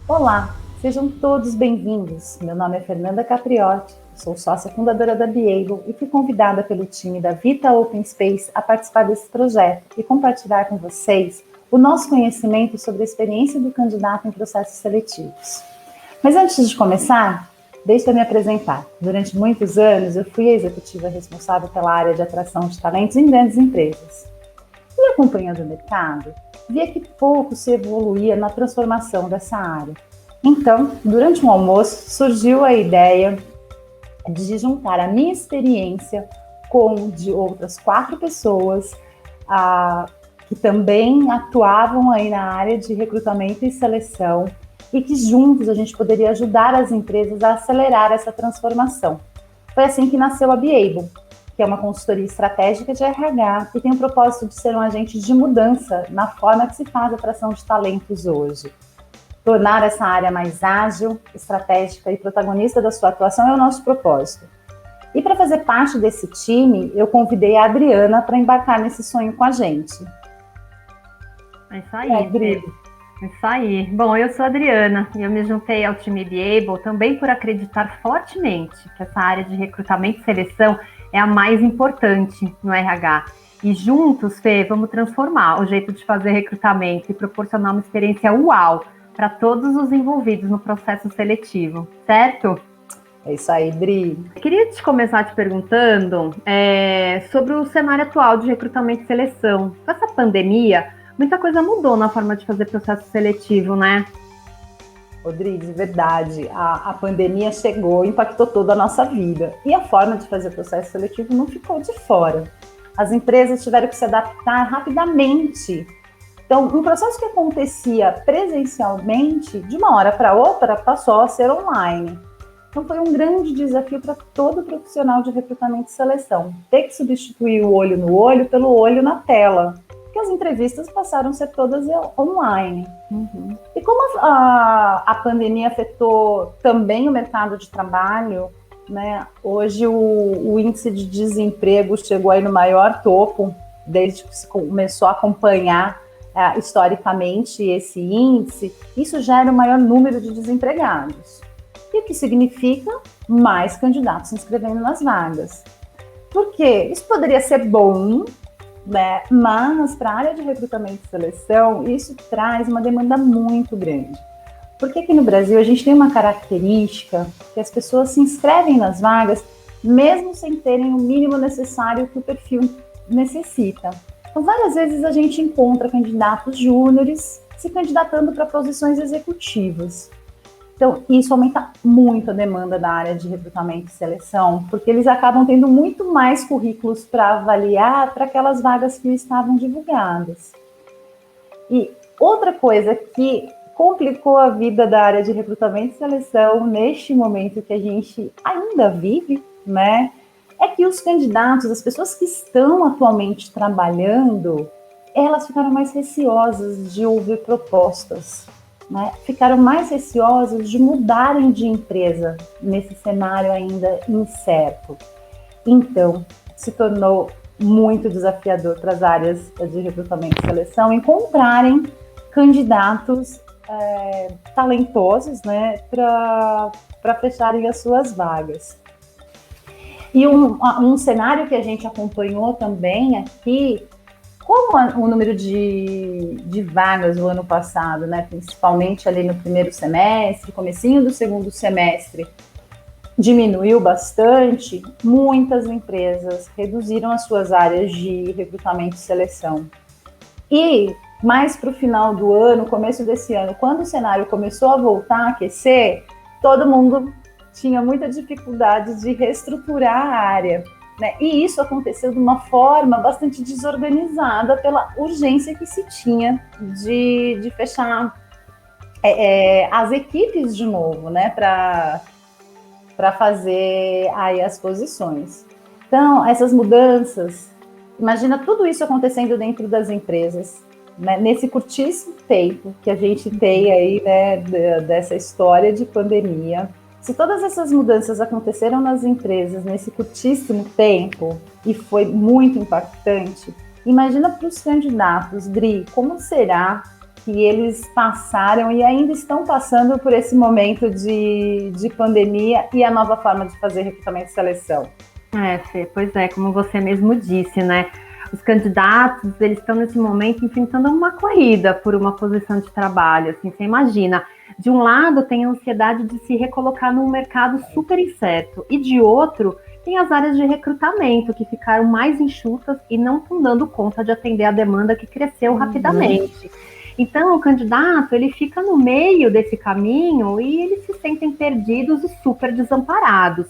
Olá, sejam todos bem-vindos. Meu nome é Fernanda Capriotti, sou sócia fundadora da Beable e fui convidada pelo time da Vita Open Space a participar desse projeto e compartilhar com vocês o nosso conhecimento sobre a experiência do candidato em processos seletivos. Mas antes de começar, deixe eu me apresentar. Durante muitos anos, eu fui a executiva responsável pela área de atração de talentos em grandes empresas. E acompanhando o mercado, via que pouco se evoluía na transformação dessa área. Então, durante um almoço, surgiu a ideia de juntar a minha experiência com de outras 4 pessoas que também atuavam aí na área de recrutamento e seleção e que juntos a gente poderia ajudar as empresas a acelerar essa transformação. Foi assim que nasceu a Beable, que é uma consultoria estratégica de RH e tem o propósito de ser um agente de mudança na forma que se faz a atração de talentos hoje. Tornar essa área mais ágil, estratégica e protagonista da sua atuação é o nosso propósito. E para fazer parte desse time, eu convidei a Adriana para embarcar nesse sonho com a gente. É isso aí, é isso aí. Bom, eu sou a Adriana e eu me juntei ao time Beable também por acreditar fortemente que essa área de recrutamento e seleção é a mais importante no RH. E juntos, Fê, vamos transformar o jeito de fazer recrutamento e proporcionar uma experiência uau para todos os envolvidos no processo seletivo, certo? É isso aí, Dri. Eu queria começar te perguntando sobre o cenário atual de recrutamento e seleção. Com essa pandemia, muita coisa mudou na forma de fazer processo seletivo, né? Rodrigues, verdade. A pandemia chegou, impactou toda a nossa vida. E a forma de fazer processo seletivo não ficou de fora. As empresas tiveram que se adaptar rapidamente. Então, um processo que acontecia presencialmente, de uma hora para outra, passou a ser online. Então, foi um grande desafio para todo profissional de recrutamento e seleção. Ter que substituir o olho no olho pelo olho na tela. Porque as entrevistas passaram a ser todas online. Uhum. E como a pandemia afetou também o mercado de trabalho, né? Hoje o índice de desemprego chegou aí no maior topo, desde que se começou a acompanhar historicamente esse índice. Isso gera o maior número de desempregados. E o que significa mais candidatos se inscrevendo nas vagas. Por quê? Isso poderia ser bom, né? Mas para a área de recrutamento e seleção, isso traz uma demanda muito grande. Porque aqui no Brasil a gente tem uma característica que as pessoas se inscrevem nas vagas mesmo sem terem o mínimo necessário que o perfil necessita. Então, várias vezes a gente encontra candidatos júniores se candidatando para posições executivas. Então, isso aumenta muito a demanda da área de recrutamento e seleção, porque eles acabam tendo muito mais currículos para avaliar para aquelas vagas que estavam divulgadas. E outra coisa que complicou a vida da área de recrutamento e seleção neste momento que a gente ainda vive, né, é que os candidatos, as pessoas que estão atualmente trabalhando, elas ficaram mais receosas de ouvir propostas. Né, ficaram mais receosos de mudarem de empresa nesse cenário ainda incerto. Então, se tornou muito desafiador para as áreas de recrutamento e seleção encontrarem candidatos talentosos, né, para fecharem as suas vagas. E um cenário que a gente acompanhou também aqui, como o número de vagas do ano passado, né, principalmente ali no primeiro semestre, comecinho do segundo semestre, diminuiu bastante, muitas empresas reduziram as suas áreas de recrutamento e seleção. E mais para o final do ano, começo desse ano, quando o cenário começou a voltar a aquecer, todo mundo tinha muita dificuldade de reestruturar a área. Né? E isso aconteceu de uma forma bastante desorganizada pela urgência que se tinha de fechar as equipes de novo, né? Para fazer aí as posições. Então, essas mudanças, imagina tudo isso acontecendo dentro das empresas, né? Nesse curtíssimo tempo que a gente tem aí, né, dessa história de pandemia. Se todas essas mudanças aconteceram nas empresas nesse curtíssimo tempo e foi muito impactante, imagina para os candidatos, Dri, como será que eles passaram e ainda estão passando por esse momento de pandemia e a nova forma de fazer recrutamento e seleção? Fê, pois é, como você mesmo disse, né? Os candidatos, eles estão nesse momento enfrentando uma corrida por uma posição de trabalho, assim, você imagina. De um lado, tem a ansiedade de se recolocar num mercado super incerto, e de outro, tem as áreas de recrutamento que ficaram mais enxutas e não estão dando conta de atender a demanda que cresceu rapidamente. Então, o candidato, ele fica no meio desse caminho e eles se sentem perdidos e super desamparados.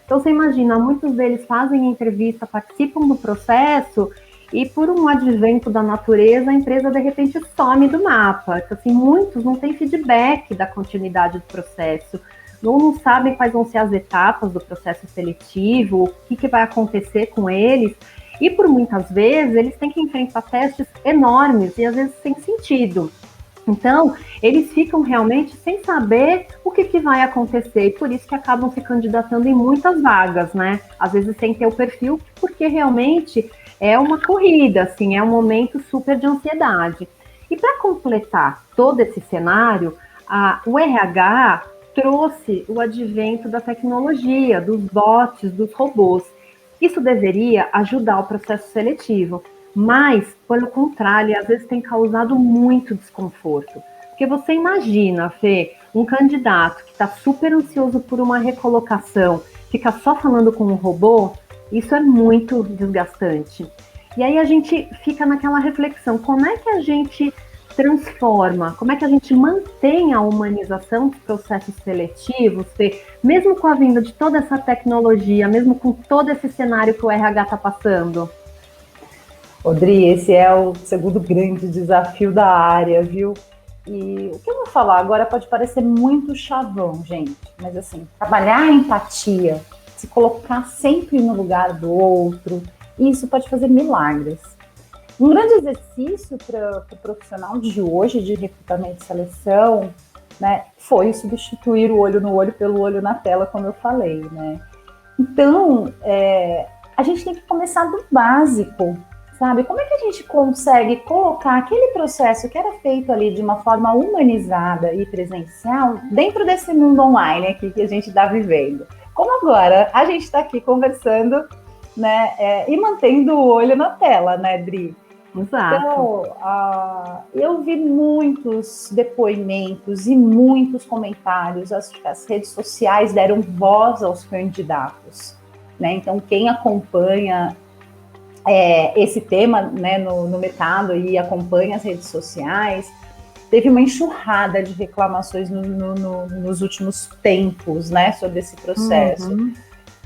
Então, você imagina, muitos deles fazem entrevista, participam do processo e por um advento da natureza, a empresa, de repente, some do mapa. Então, assim, muitos não têm feedback da continuidade do processo, não sabem quais vão ser as etapas do processo seletivo, o que vai acontecer com eles. E, por muitas vezes, eles têm que enfrentar testes enormes e, às vezes, sem sentido. Então, eles ficam realmente sem saber o que vai acontecer, e por isso que acabam se candidatando em muitas vagas, né? Às vezes sem ter o perfil, porque realmente é uma corrida, assim, é um momento super de ansiedade. E para completar todo esse cenário, o RH trouxe o advento da tecnologia, dos bots, dos robôs. Isso deveria ajudar o processo seletivo, mas, pelo contrário, às vezes tem causado muito desconforto. Porque você imagina, Fê, um candidato que está super ansioso por uma recolocação, fica só falando com um robô, isso é muito desgastante. E aí a gente fica naquela reflexão, como é que a gente transforma, como é que a gente mantém a humanização dos processos seletivos, Fê, mesmo com a vinda de toda essa tecnologia, mesmo com todo esse cenário que o RH está passando? Odri, esse é o segundo grande desafio da área, viu? E o que eu vou falar agora pode parecer muito chavão, gente, mas assim, trabalhar a empatia, se colocar sempre no lugar do outro, isso pode fazer milagres. Um grande exercício para o profissional de hoje, de recrutamento e seleção, né, foi substituir o olho no olho pelo olho na tela, como eu falei, né? Então, a gente tem que começar do básico, sabe? Como é que a gente consegue colocar aquele processo que era feito ali de uma forma humanizada e presencial dentro desse mundo online aqui que a gente está vivendo? Como agora a gente está aqui conversando, né, e mantendo o olho na tela, né, Dri? Exato. Então, eu vi muitos depoimentos e muitos comentários, as redes sociais deram voz aos candidatos, né? Então, quem acompanha esse tema, né, no mercado e acompanha as redes sociais, teve uma enxurrada de reclamações nos últimos tempos, né, sobre esse processo. Uhum.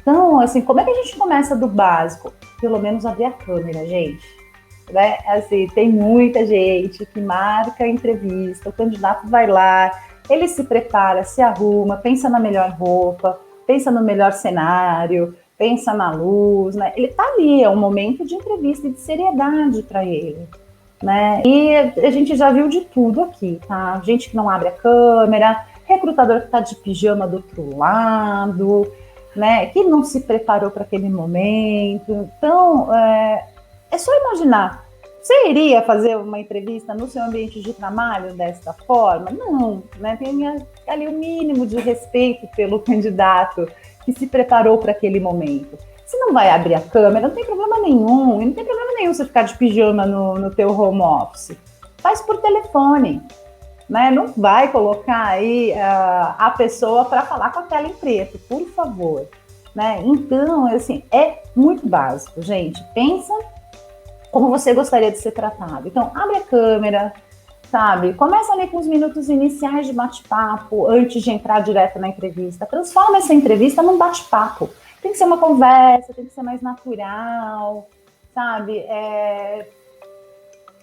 Então, assim, como é que a gente começa do básico? Pelo menos abrir a câmera, gente. Né? Assim, tem muita gente que marca a entrevista, o candidato vai lá, ele se prepara, se arruma, pensa na melhor roupa, pensa no melhor cenário, pensa na luz, né? Ele tá ali, é um momento de entrevista e de seriedade para ele, né? E a gente já viu de tudo aqui, tá? Gente que não abre a câmera, recrutador que tá de pijama do outro lado, né? Que não se preparou para aquele momento. Então, é só imaginar. Você iria fazer uma entrevista no seu ambiente de trabalho desta forma? Não, né? Tem ali o mínimo de respeito pelo candidato que se preparou para aquele momento. Se não vai abrir a câmera, não tem problema nenhum. E não tem problema nenhum você ficar de pijama no teu home office. Faz por telefone, né? Não vai colocar aí a pessoa para falar com a tela em preto, por favor. Né? Então, assim, é muito básico, gente. Pensa como você gostaria de ser tratado. Então, abre a câmera, sabe? Começa ali com os minutos iniciais de bate-papo, antes de entrar direto na entrevista. Transforma essa entrevista num bate-papo. Tem que ser uma conversa, tem que ser mais natural, sabe?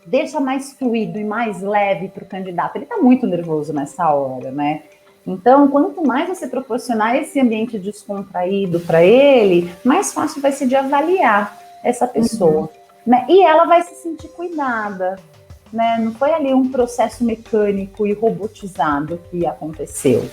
Deixa mais fluido e mais leve para o candidato. Ele está muito nervoso nessa hora, né? Então, quanto mais você proporcionar esse ambiente descontraído para ele, mais fácil vai ser de avaliar essa pessoa. Né? E ela vai se sentir cuidada, né? Não foi ali um processo mecânico e robotizado que aconteceu.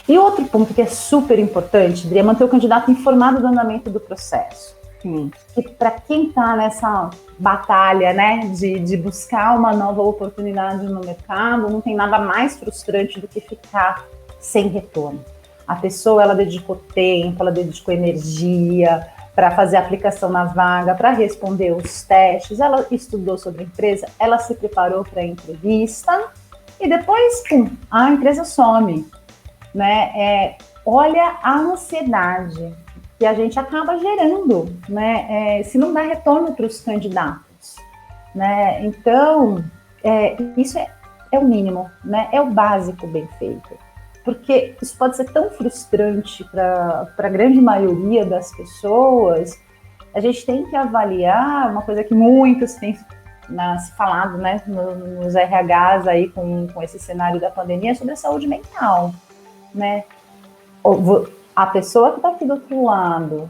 E outro ponto que é super importante, Dri, é manter o candidato informado do andamento do processo. Sim. E para quem está nessa batalha, né, de buscar uma nova oportunidade no mercado, não tem nada mais frustrante do que ficar sem retorno. A pessoa, ela dedicou tempo, ela dedicou energia para fazer a aplicação na vaga, para responder os testes, ela estudou sobre a empresa, ela se preparou para a entrevista e depois, pum, a empresa some, né? Olha a ansiedade que a gente acaba gerando, né? Se não dá retorno para os candidatos, né? Então, isso é o mínimo, né? É o básico bem feito. Porque isso pode ser tão frustrante para a grande maioria das pessoas. A gente tem que avaliar uma coisa que muitos têm se falado, né, nos RHs aí com esse cenário da pandemia, sobre a saúde mental, né? A pessoa que está aqui do outro lado,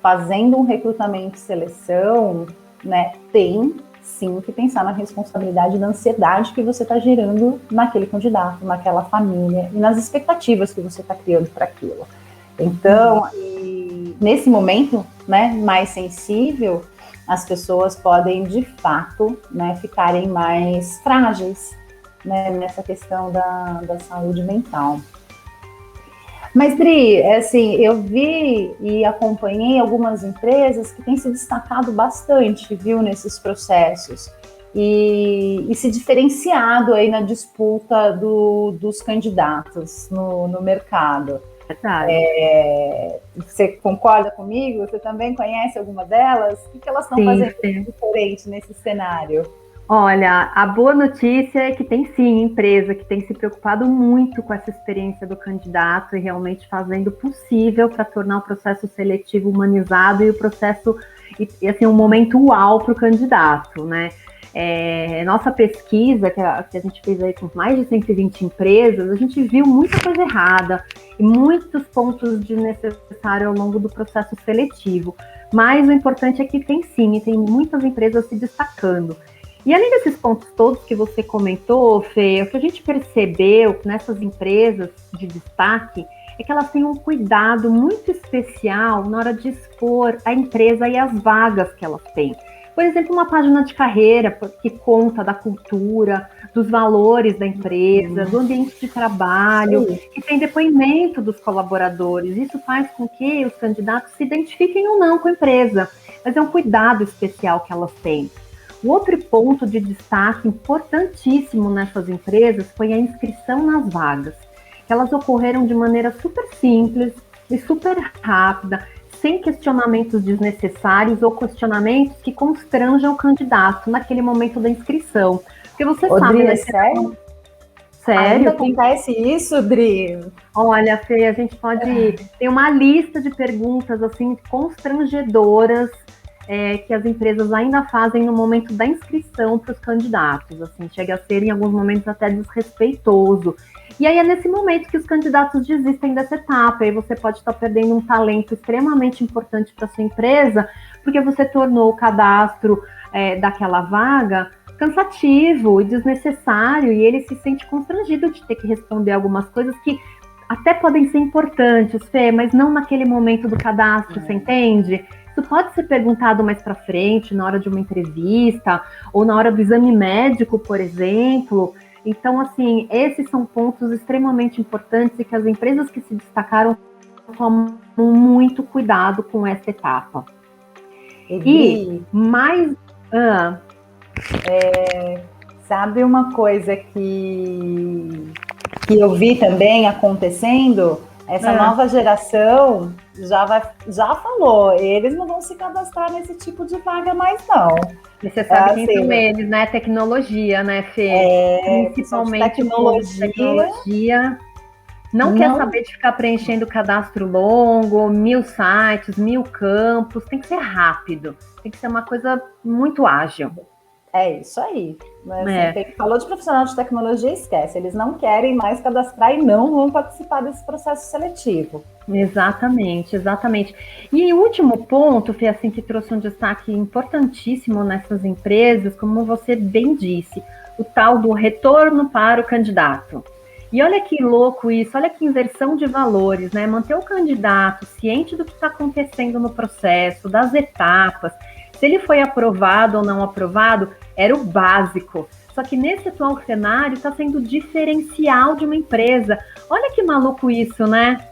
fazendo um recrutamento e seleção, né, tem sim que pensar na responsabilidade da ansiedade que você está gerando naquele candidato, naquela família e nas expectativas que você está criando para aquilo. Então, nesse momento, né, mais sensível, as pessoas podem de fato, né, ficarem mais frágeis, né, nessa questão da saúde mental. Mas, Dri, assim, eu vi e acompanhei algumas empresas que têm se destacado bastante, viu, nesses processos e se diferenciado aí na disputa dos candidatos no mercado. Você concorda comigo? Você também conhece alguma delas? O que elas estão fazendo diferente nesse cenário? Olha, a boa notícia é que tem sim empresa que tem se preocupado muito com essa experiência do candidato e realmente fazendo o possível para tornar o processo seletivo humanizado e o processo, e assim, um momento uau para o candidato, né? Nossa pesquisa, que a gente fez aí com mais de 120 empresas, a gente viu muita coisa errada e muitos pontos desnecessários ao longo do processo seletivo. Mas o importante é que tem sim, e tem muitas empresas se destacando. E além desses pontos todos que você comentou, Fê, o que a gente percebeu nessas empresas de destaque é que elas têm um cuidado muito especial na hora de expor a empresa e as vagas que elas têm. Por exemplo, uma página de carreira que conta da cultura, dos valores da empresa, do ambiente de trabalho, que tem depoimento dos colaboradores. Isso faz com que os candidatos se identifiquem ou não com a empresa, mas é um cuidado especial que elas têm. O outro ponto de destaque importantíssimo nessas empresas foi a inscrição nas vagas. Elas ocorreram de maneira super simples e super rápida, sem questionamentos desnecessários ou questionamentos que constranjam o candidato naquele momento da inscrição. Porque você sabe, né? Sério? Sério? Ainda acontece isso, Dri? Olha, Fê, a gente pode... Tem uma lista de perguntas, assim, constrangedoras que as empresas ainda fazem no momento da inscrição para os candidatos. Assim, chega a ser, em alguns momentos, até desrespeitoso. E aí é nesse momento que os candidatos desistem dessa etapa, e você pode estar perdendo um talento extremamente importante para sua empresa, porque você tornou o cadastro daquela vaga cansativo e desnecessário, e ele se sente constrangido de ter que responder algumas coisas que até podem ser importantes, Fê, mas não naquele momento do cadastro, você entende? Isso pode ser perguntado mais para frente, na hora de uma entrevista, ou na hora do exame médico, por exemplo. Então, assim, esses são pontos extremamente importantes e que as empresas que se destacaram tomam muito cuidado com essa etapa. E mais... sabe uma coisa que eu vi também acontecendo? Essa nova geração já falou, eles não vão se cadastrar nesse tipo de vaga mais, não. E você sabe quem são eles, né? Tecnologia, né, Fê? Principalmente tecnologia. Não quer saber de ficar preenchendo cadastro longo, 1000 sites, 1000 campos. Tem que ser rápido. Tem que ser uma coisa muito ágil. É isso aí. Mas, assim, falou de profissional de tecnologia, esquece. Eles não querem mais cadastrar e não vão participar desse processo seletivo. Exatamente, exatamente. E o último ponto, Fê, assim, que trouxe um destaque importantíssimo nessas empresas, como você bem disse, o tal do retorno para o candidato. E olha que louco isso, olha que inversão de valores, né? Manter o candidato ciente do que está acontecendo no processo, das etapas, se ele foi aprovado ou não aprovado, era o básico. Só que nesse atual cenário está sendo diferencial de uma empresa. Olha que maluco isso, né?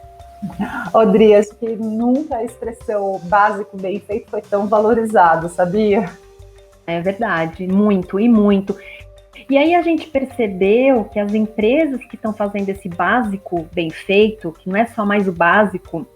Odri, acho que nunca a expressão básico bem feito foi tão valorizado, sabia? É verdade, muito e muito. E aí a gente percebeu que as empresas que estão fazendo esse básico bem feito, que não é só mais o básico,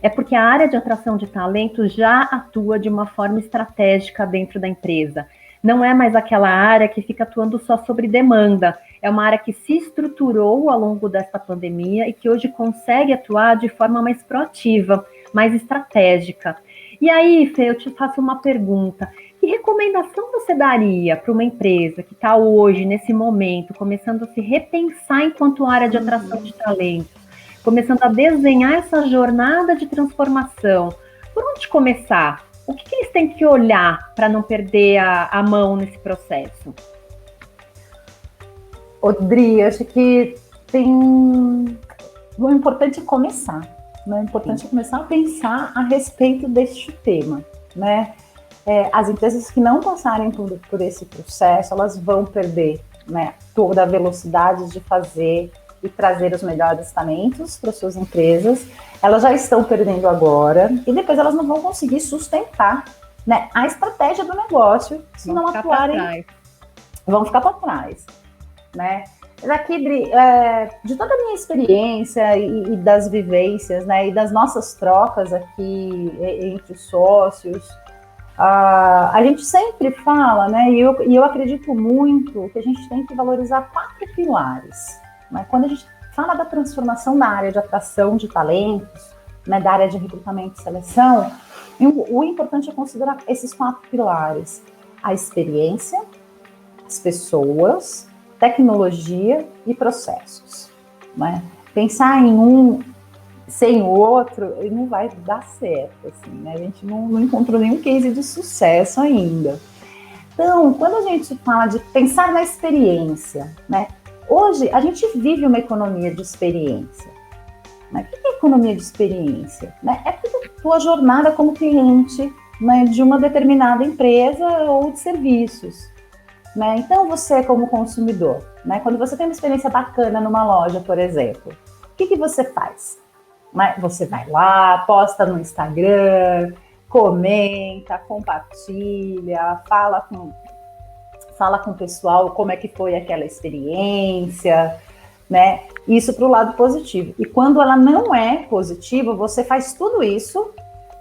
é porque a área de atração de talento já atua de uma forma estratégica dentro da empresa. Não é mais aquela área que fica atuando só sobre demanda. É uma área que se estruturou ao longo desta pandemia e que hoje consegue atuar de forma mais proativa, mais estratégica. E aí, Fê, eu te faço uma pergunta. Que recomendação você daria para uma empresa que está hoje, nesse momento, começando a se repensar enquanto área de atração de talentos, começando a desenhar essa jornada de transformação? Por onde começar? O que eles têm que olhar para não perder a mão nesse processo? Odri, acho que o importante é começar, né? O importante é começar a pensar a respeito deste tema, né? As empresas que não passarem por esse processo, elas vão perder, né, toda a velocidade de fazer e trazer os melhores talentos para suas empresas. Elas já estão perdendo agora e depois elas não vão conseguir sustentar, né, a estratégia do negócio se não atuarem. Vão ficar para trás, né? Mas aqui, de toda a minha experiência e das vivências, né, e das nossas trocas aqui entre os sócios, a gente sempre fala, né, e eu acredito muito que a gente tem que valorizar 4 pilares. Né? Quando a gente fala da transformação da área de atração de talentos, né, da área de recrutamento e seleção, o importante é considerar esses 4 pilares: a experiência, as pessoas, tecnologia e processos. Né? Pensar em um sem o outro, não vai dar certo, assim, né? A gente não encontrou nenhum case de sucesso ainda. Então, quando a gente fala de pensar na experiência, né? Hoje, a gente vive uma economia de experiência. Né? O que é economia de experiência? Né? É a tua jornada como cliente, né, de uma determinada empresa ou de serviços. Né? Então, você como consumidor, né, quando você tem uma experiência bacana numa loja, por exemplo, o que você faz? Você vai lá, posta no Instagram, comenta, compartilha, fala com o pessoal como é que foi aquela experiência, né? Isso para o lado positivo. E quando ela não é positiva, você faz tudo isso,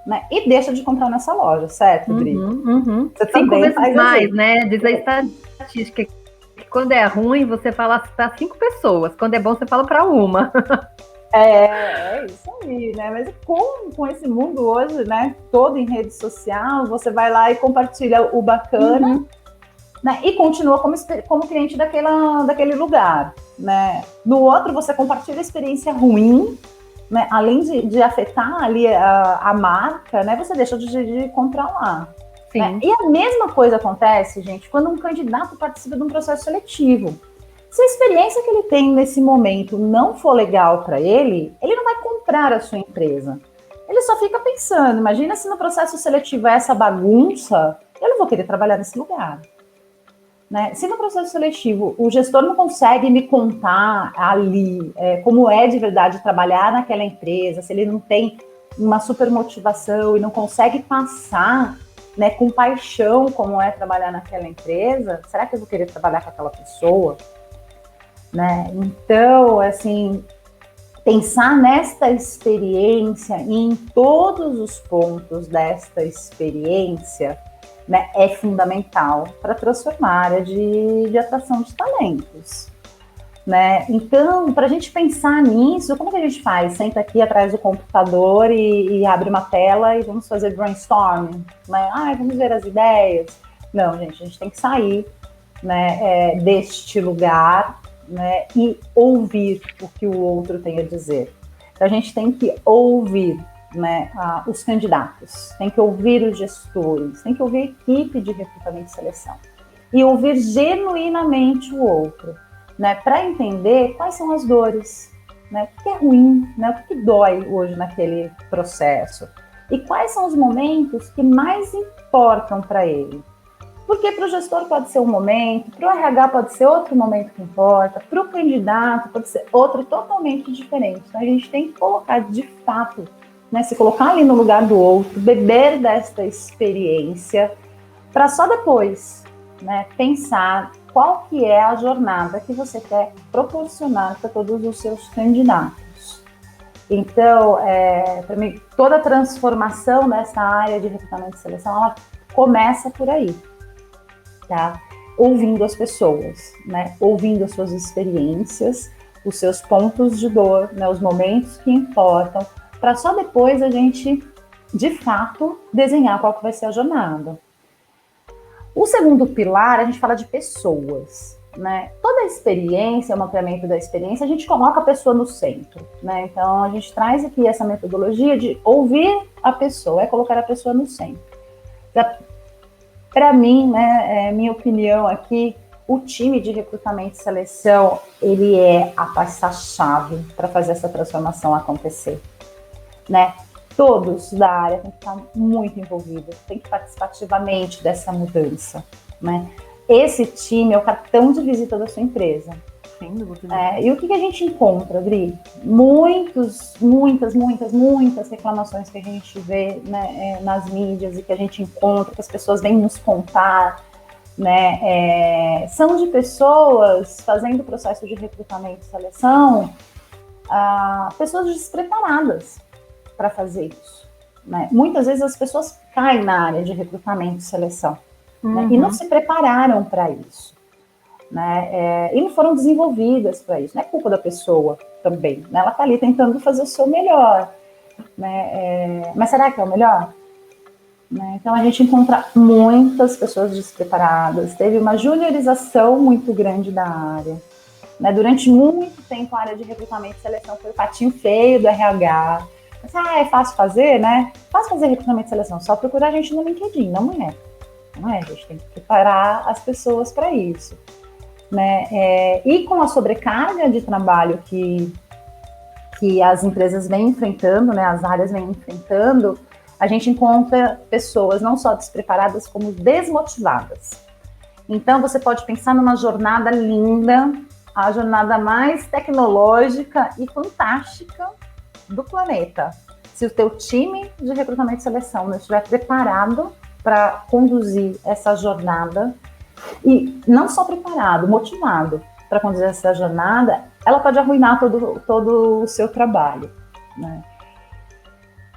né, e deixa de comprar nessa loja, certo, Dri? Você 5 vezes mais, assim, né? Diz a estatística que quando é ruim, você fala para 5 pessoas. Quando é bom, você fala para uma. É isso aí, né? Mas com esse mundo hoje, né, todo em rede social, você vai lá e compartilha o bacana, né, e continua como cliente daquele lugar, né? No outro, você compartilha a experiência ruim, né? Além de afetar ali a marca, né? Você deixa de comprar lá. Né? E a mesma coisa acontece, gente, quando um candidato participa de um processo seletivo. Se a experiência que ele tem nesse momento não for legal para ele não vai comprar a sua empresa. Ele só fica pensando, imagina se no processo seletivo é essa bagunça, eu não vou querer trabalhar nesse lugar. Né? Se no processo seletivo o gestor não consegue me contar ali como é de verdade trabalhar naquela empresa, se ele não tem uma super motivação e não consegue passar, né, com paixão como é trabalhar naquela empresa, será que eu vou querer trabalhar com aquela pessoa? Né? Então, assim, pensar nesta experiência e em todos os pontos desta experiência, né, é fundamental para transformar a área de atração de talentos. Né? Então, para a gente pensar nisso, como que a gente faz? Senta aqui atrás do computador e abre uma tela e vamos fazer brainstorming, né? Vamos ver as ideias. Não, gente, a gente tem que sair, né, deste lugar, né, e ouvir o que o outro tem a dizer. Então, a gente tem que ouvir, né, os candidatos, tem que ouvir os gestores, tem que ouvir a equipe de recrutamento e seleção e ouvir genuinamente o outro. né, para entender quais são as dores, né, o que é ruim, né, o que dói hoje naquele processo e quais são os momentos que mais importam para ele. Porque para o gestor pode ser um momento, para o RH pode ser outro momento que importa, para o candidato pode ser outro totalmente diferente. Então a gente tem que colocar de fato, né, se colocar ali no lugar do outro, beber desta experiência, para só depois, né, pensar qual que é a jornada que você quer proporcionar para todos os seus candidatos. Então, para mim, toda a transformação nessa área de recrutamento e seleção, ela começa por aí, tá? Ouvindo as pessoas, né? Ouvindo as suas experiências, os seus pontos de dor, né? Os momentos que importam, para só depois a gente, de fato, desenhar qual que vai ser a jornada. O segundo pilar, a gente fala de pessoas, né? Toda a experiência, o mapeamento da experiência, a gente coloca a pessoa no centro, né? Então, a gente traz aqui essa metodologia de ouvir a pessoa, colocar a pessoa no centro. Para mim, né, minha opinião aqui, o time de recrutamento e seleção, ele é a peça-chave para fazer essa transformação acontecer, né? Todos da área têm que estar muito envolvidos, têm que participar ativamente dessa mudança, né? Esse time é o cartão de visita da sua empresa. Sem dúvida. E o que a gente encontra, Adri? Muitas reclamações que a gente vê, né, nas mídias e que a gente encontra, que as pessoas vêm nos contar, né, são de pessoas fazendo o processo de recrutamento e seleção, pessoas despreparadas para fazer isso, né? Muitas vezes as pessoas caem na área de recrutamento e seleção, né, e não se prepararam para isso, né? E não foram desenvolvidas para isso. Não é culpa da pessoa também, né? Ela está ali tentando fazer o seu melhor, né? Mas será que é o melhor? Né? Então a gente encontra muitas pessoas despreparadas, teve uma juniorização muito grande da área, né? Durante muito tempo a área de recrutamento e seleção foi o patinho feio do RH. É fácil fazer, né? Fácil fazer recrutamento e seleção, só procurar a gente no LinkedIn, não é? A gente tem que preparar as pessoas para isso, né? E com a sobrecarga de trabalho que as empresas vêm enfrentando, né? As áreas vêm enfrentando, a gente encontra pessoas não só despreparadas, como desmotivadas. Então, você pode pensar numa jornada linda, a jornada mais tecnológica e fantástica do planeta. Se o teu time de recrutamento e seleção não estiver preparado para conduzir essa jornada, e não só preparado, motivado para conduzir essa jornada, ela pode arruinar todo o seu trabalho, né?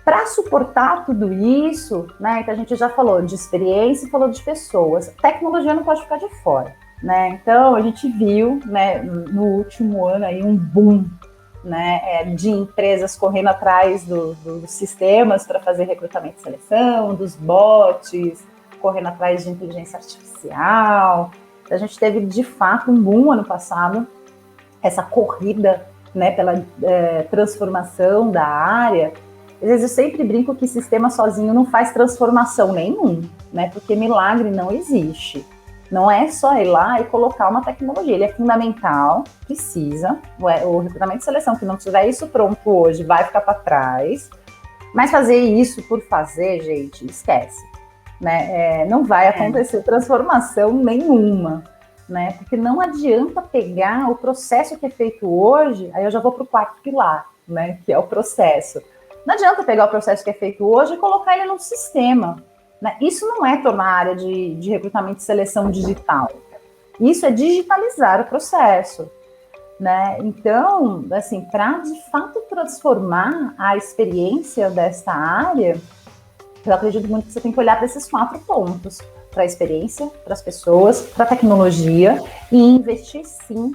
Para suportar tudo isso, né, que a gente já falou de experiência e falou de pessoas, tecnologia não pode ficar de fora, né? Então, a gente viu, né, no último ano aí um boom, né, de empresas correndo atrás dos sistemas para fazer recrutamento e seleção, dos bots, correndo atrás de inteligência artificial. A gente teve, de fato, um boom ano passado, essa corrida, né, pela transformação da área. Às vezes eu sempre brinco que sistema sozinho não faz transformação nenhum, né, porque milagre não existe. Não é só ir lá e colocar uma tecnologia, ele é fundamental, precisa. O recrutamento e seleção que não tiver isso pronto hoje vai ficar para trás, mas fazer isso por fazer, gente, esquece, né? Não vai acontecer transformação nenhuma, né? Porque não adianta pegar o processo que é feito hoje, aí eu já vou para o quarto pilar, né? Que é o processo. Não adianta pegar o processo que é feito hoje e colocar ele num sistema. Isso não é tornar a área de recrutamento e seleção digital. Isso é digitalizar o processo, né? Então, assim, para de fato transformar a experiência desta área, eu acredito muito que você tem que olhar para esses 4 pontos: para a experiência, para as pessoas, para a tecnologia, e investir sim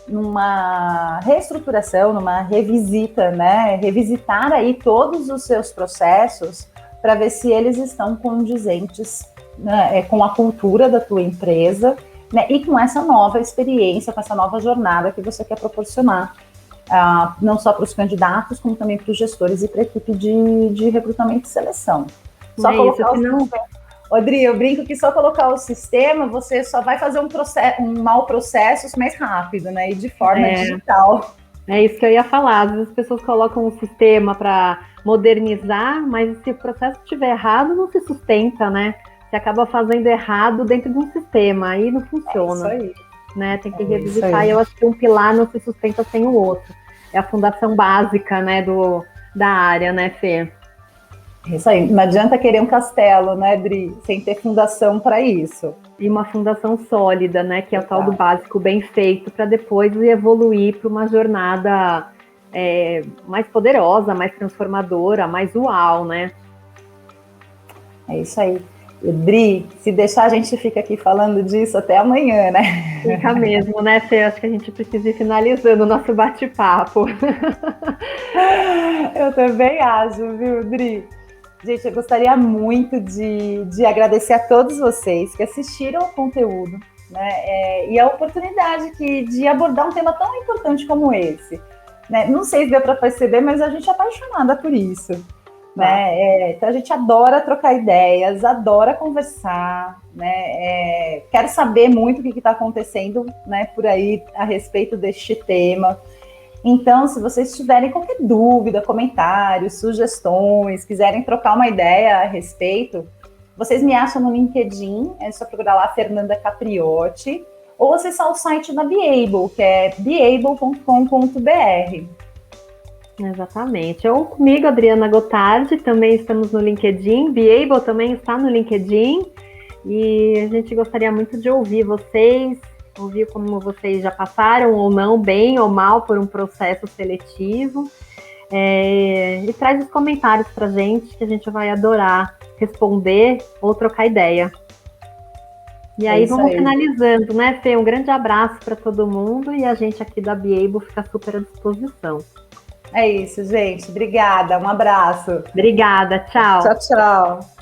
numa reestruturação, numa revisita, né? Revisitar aí todos os seus processos para ver se eles estão condizentes, né, com a cultura da tua empresa, né, e com essa nova experiência, com essa nova jornada que você quer proporcionar, não só para os candidatos, como também para os gestores e para a equipe de recrutamento e seleção. Só colocar Odri, eu brinco que só colocar o sistema, você só vai fazer um mau processo mais rápido, né? E de forma digital. É isso que eu ia falar. Às vezes as pessoas colocam um sistema para modernizar, mas se o processo estiver errado, não se sustenta, né? Você acaba fazendo errado dentro de um sistema, aí não funciona. É isso aí. Né? Tem que revisitar, e eu acho que um pilar não se sustenta sem o outro. É a fundação básica, né, da área, né, Fê? Isso aí, não adianta querer um castelo, né, Dri, sem ter fundação para isso. E uma fundação sólida, né, que é o tal do básico bem feito, para depois evoluir para uma jornada mais poderosa, mais transformadora, mais uau, né? É isso aí. Dri, se deixar a gente fica aqui falando disso até amanhã, né? Fica mesmo, né, Fê? Acho que a gente precisa ir finalizando o nosso bate-papo. Eu também acho, viu, Dri? Gente, eu gostaria muito de agradecer a todos vocês que assistiram ao conteúdo, né? E a oportunidade de abordar um tema tão importante como esse. Né? Não sei se deu para perceber, mas a gente é apaixonada por isso. Né? Então a gente adora trocar ideias, adora conversar, né? Quero saber muito o que está acontecendo, né, por aí a respeito deste tema. Então, se vocês tiverem qualquer dúvida, comentários, sugestões, quiserem trocar uma ideia a respeito, vocês me acham no LinkedIn, é só procurar lá Fernanda Capriotti, ou acessar o site da Beable, que é beable.com.br. Exatamente. Ou comigo, Adriana Gotardi, também estamos no LinkedIn. Beable também está no LinkedIn. E a gente gostaria muito de ouvir vocês, ouvir como vocês já passaram ou não, bem ou mal, por um processo seletivo. E traz os comentários para a gente, que a gente vai adorar responder ou trocar ideia. E aí vamos finalizando, né, Fê? Um grande abraço para todo mundo e a gente aqui da Beable fica super à disposição. É isso, gente. Obrigada. Um abraço. Obrigada. Tchau. Tchau, tchau.